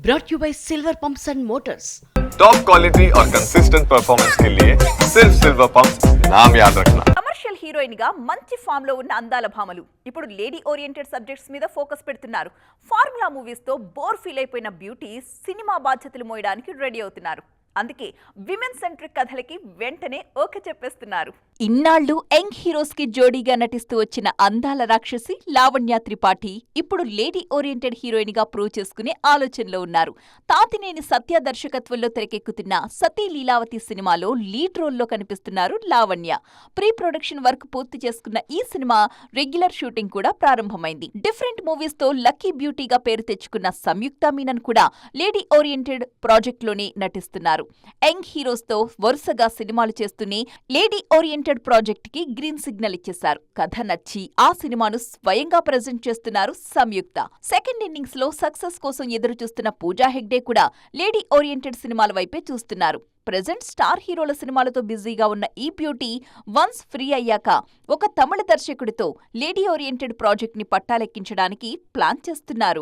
brought you by Silver Pumps and Motors. Top quality और consistent performance के लिए सिर्फ सिल्वर पंप्स नाम याद रखना. కమర్షియల్ హీరోయిన్ గా మంచి ఫామ్ లో ఉన్న అందాల భామలు ఇప్పుడు లేడీ ఓరియంటెడ్ సబ్జెక్ట్స్ మీద ఫోకస్ పెడుతున్నారు. ఫార్ములా మూవీస్ తో బోర్ ఫీల్ అయిపోయిన బ్యూటీస్ సినిమా బాధ్యతలు మోయడానికి రెడీ అవుతున్నారు. అందుకే విమెన్ సెంట్రిక్ కథలకి వెంటనే ఓకే చెప్పేస్తున్నారు. ఇన్నాళ్లు యంగ్ హీరోస్ కి జోడీగా నటిస్తూ వచ్చిన అందాల రాక్షసి లావణ్య త్రిపాఠి ఇప్పుడు లేడీ ఓరియంటెడ్ హీరోయిన్ గా ప్రూవ్ చేసుకునే ఆలోచనలో ఉన్నారు. తాతినేని సత్య దర్శకత్వంలో తెరకెక్కుతున్న సతీ లీలావతి సినిమాలో లీడ్ రోల్లో కనిపిస్తున్నారు లావణ్య. ప్రీ ప్రొడక్షన్ వర్క్ పూర్తి చేసుకున్న ఈ సినిమా రెగ్యులర్ షూటింగ్ కూడా ప్రారంభమైంది. డిఫరెంట్ మూవీస్ తో లక్కీ బ్యూటీగా పేరు తెచ్చుకున్న సంయుక్త మీనన్ కూడా లేడీ ఓరియంటెడ్ ప్రాజెక్ట్ లోనే నటిస్తున్నారు. యంగ్ హీరోస్ తో వరుసగా సినిమాలు చేస్తూనే లేడీ ఓరియంటెడ్ ప్రాజెక్ట్ కి గ్రీన్ సిగ్నల్ ఇచ్చేశారు. కథ నచ్చి ఆ సినిమాను స్వయంగా ప్రెజెంట్ చేస్తున్నారు సంయుక్త. సెకండ్ ఇన్నింగ్స్ లో సక్సెస్ కోసం ఎదురు చూస్తున్న పూజా హెగ్డే కూడా లేడీ ఓరియంటెడ్ సినిమాల వైపే చూస్తున్నారు. ప్రెజెంట్ స్టార్ హీరోల సినిమాలతో బిజీగా ఉన్న ఈ బ్యూటీ వన్స్ ఫ్రీ అయ్యాక ఒక తమిళ దర్శకుడితో లేడీ ఓరియంటెడ్ ప్రాజెక్ట్ ని పట్టాలెక్కించడానికి ప్లాన్ చేస్తున్నారు.